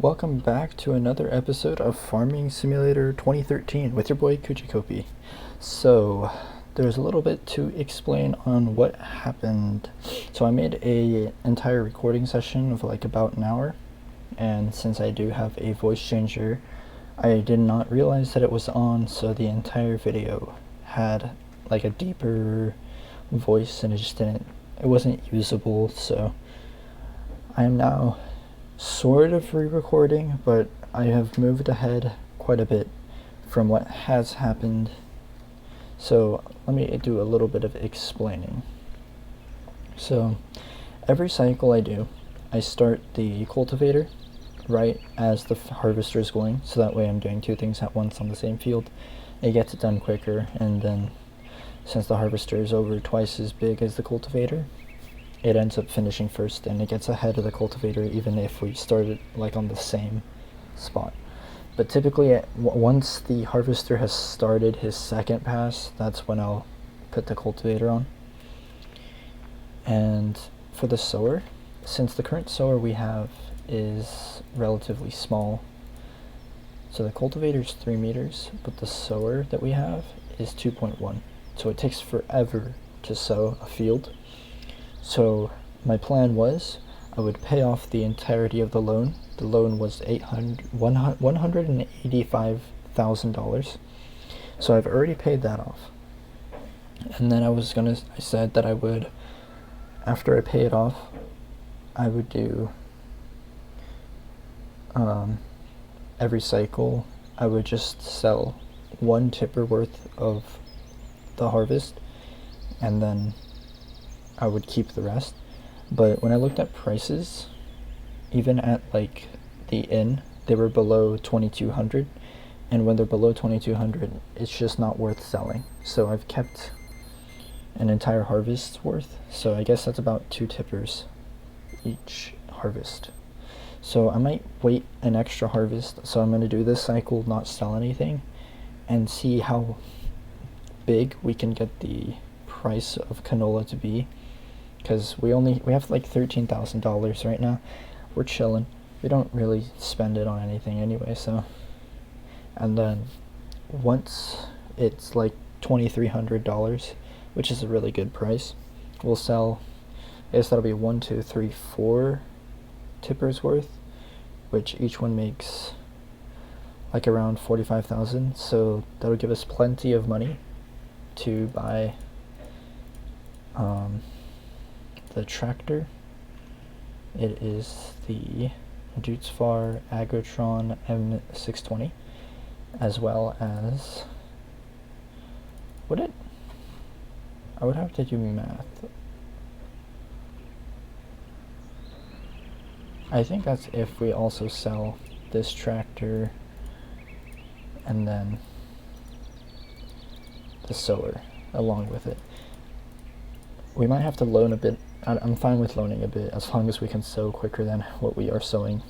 Welcome back to another episode of Farming Simulator 2013 with your boy Kuchikopi. So, there's a little bit to explain on what happened. So I made a entire recording session of like about an hour, and since I do have a voice changer, I did not realize that it was on, so the entire video had like a deeper voice and it wasn't usable, so I am now sort of re-recording, but I have moved ahead quite a bit from what has happened. So let me do a little bit of explaining. So every cycle I do, I start the cultivator right as the harvester is going, so that way I'm doing two things at once on the same field. It gets it done quicker, and then since the harvester is over twice as big as the cultivator, it ends up finishing first, and it gets ahead of the cultivator even if we started like on the same spot. But typically once the harvester has started his second pass, that's when I'll put the cultivator on. And for the sower, since the current sower we have is relatively small, so the cultivator is 3 meters, but the sower that we have is 2.1, so it takes forever to sow a field. So my plan was I would pay off the entirety of the loan. The loan was $185,000. So I've already paid that off. And then I said that I would, after I pay it off, I would do every cycle I would just sell 1 tipper worth of the harvest, and then I would keep the rest. But when I looked at prices, even at like the inn, they were below 2,200, and when they're below 2,200, it's just not worth selling. So I've kept an entire harvest's worth, so I guess that's about 2 tippers each harvest. So I might wait an extra harvest, so I'm going to do this cycle, not sell anything, and see how big we can get the price of canola to be, because we have like $13,000 right now. We're chilling. We don't really spend it on anything anyway, so. And then once it's like $2,300, which is a really good price, we'll sell, I guess that'll be 1, 2, 3, 4 tippers worth, which each one makes like around 45,000, so that'll give us plenty of money to buy the tractor. It is the Dutzfar Agrotron M620, as well as I would have to do math. I think that's if we also sell this tractor and then the sower along with it. We might have to loan a bit. I'm fine with loaning a bit as long as we can sow quicker than what we are sowing,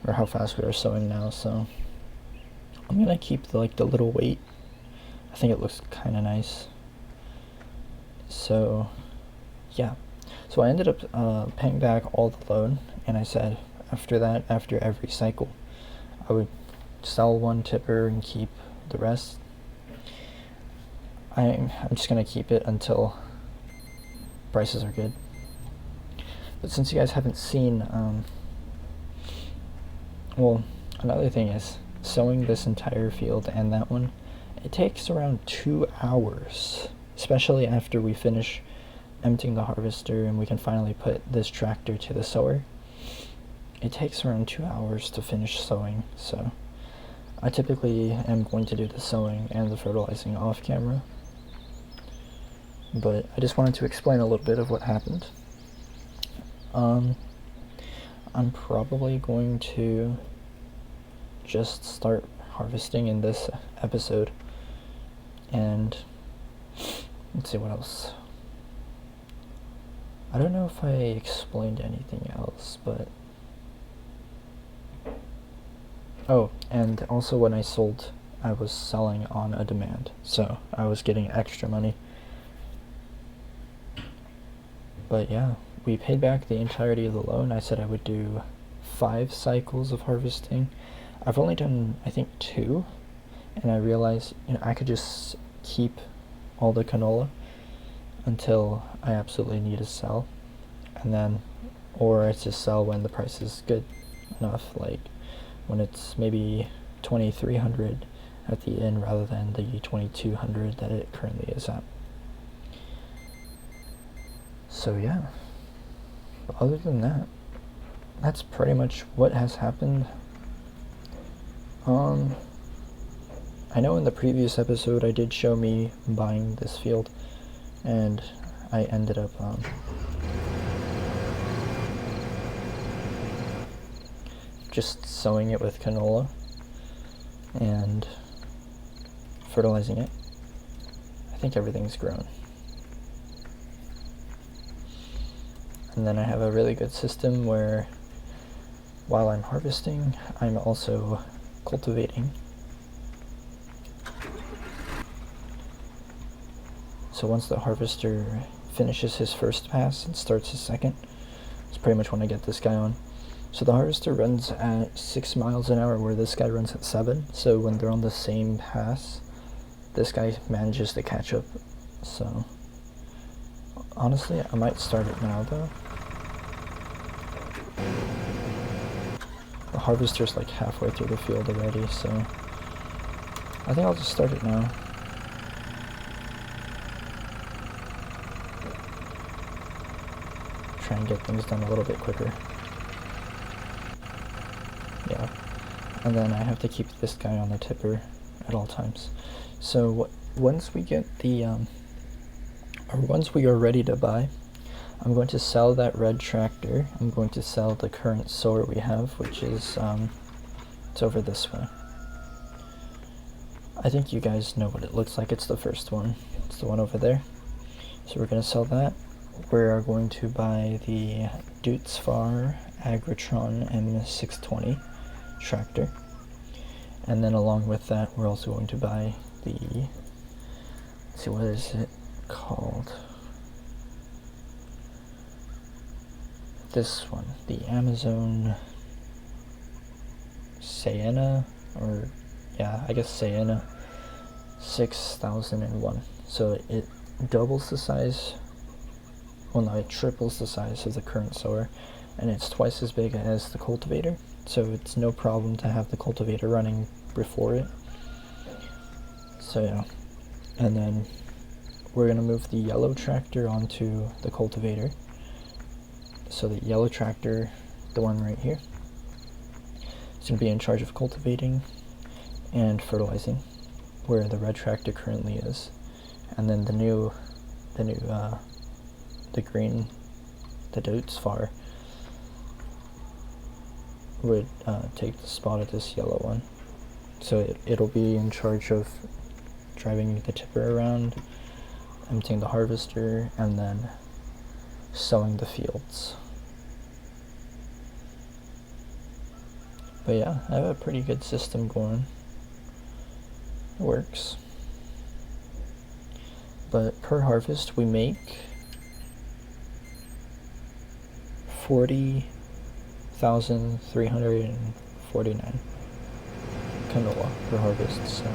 or how fast we are sowing now. So I'm gonna keep the little weight. I think it looks kind of nice. So yeah, so I ended up paying back all the loan, and I said after that, after every cycle, I would sell 1 tipper and keep the rest. I'm just gonna keep it until prices are good. But since you guys haven't seen, well, another thing is sowing this entire field and that one, it takes around 2 hours, especially after we finish emptying the harvester and we can finally put this tractor to the sower. It takes around 2 hours to finish sowing, so I typically am going to do the sowing and the fertilizing off camera. But I just wanted to explain a little bit of what happened. I'm probably going to just start harvesting in this episode, and let's see what else. I don't know if I explained anything else, but oh, and also when I sold, I was selling on a demand, so I was getting extra money. But yeah, we paid back the entirety of the loan. I said I would do 5 cycles of harvesting. I've only done, I think, 2, and I realized, I could just keep all the canola until I absolutely need to sell, and then, or I just sell when the price is good enough, like when it's maybe 2,300 at the end rather than the 2,200 that it currently is at. So yeah, but other than that, that's pretty much what has happened. I know in the previous episode I did show me buying this field, and I ended up just sowing it with canola and fertilizing it. I think everything's grown. And then I have a really good system where while I'm harvesting, I'm also cultivating. So once the harvester finishes his first pass and starts his second, it's pretty much when I get this guy on. So the harvester runs at 6 miles an hour where this guy runs at 7. So when they're on the same pass, this guy manages to catch up. So honestly, I might start it now though. The harvester's like halfway through the field already, so I think I'll just start it now. Try and get things done a little bit quicker. Yeah, and then I have to keep this guy on the tipper at all times. So once we get the, or once we are ready to buy, I'm going to sell that red tractor. I'm going to sell the current sower we have, which is, it's over this way. I think you guys know what it looks like. It's the first one. It's the one over there. So we're going to sell that. We're going to buy the Dutzfar Agritron M620 tractor. And then along with that, we're also going to buy the, let's see, what is it called? This one, the Amazon Sienna, or yeah, I guess Sienna 6001. So it doubles the size, well no, it triples the size of the current sower, and it's twice as big as the cultivator, so it's no problem to have the cultivator running before it. So yeah, and then we're gonna move the yellow tractor onto the cultivator. So the yellow tractor, the one right here, is going to be in charge of cultivating and fertilizing, where the red tractor currently is. And then the green, the Dutzfar, would take the spot of this yellow one. So it'll be in charge of driving the tipper around, emptying the harvester, and then sowing the fields. But yeah, I have a pretty good system going. It works. But per harvest we make 40,349 canola per harvest, so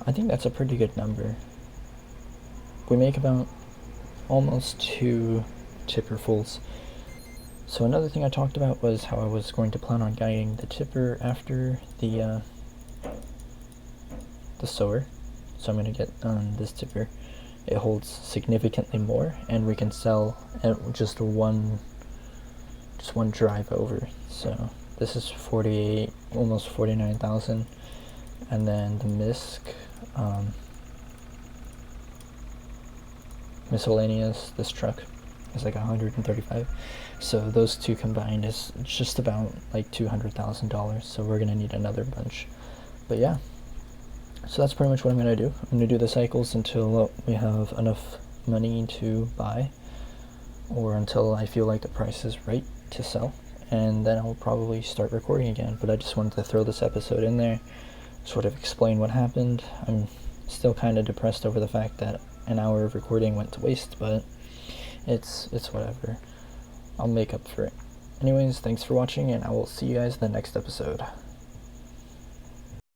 I think that's a pretty good number. We make about almost 2 tipperfuls. So another thing I talked about was how I was going to plan on guiding the tipper after the sower. So I'm going to get on this tipper. It holds significantly more, and we can sell at just one drive over. So this is 48, almost 49,000, and then the miscellaneous, this truck is like 135. So those two combined is just about like $200,000. So we're gonna need another bunch. But yeah, so that's pretty much what I'm gonna do. I'm gonna do the cycles until we have enough money to buy, or until I feel like the price is right to sell, and then I'll probably start recording again. But I just wanted to throw this episode in there, sort of explain what happened. I'm still kind of depressed over the fact that an hour of recording went to waste, but it's whatever. I'll make up for it. Anyways, thanks for watching, and I will see you guys in the next episode.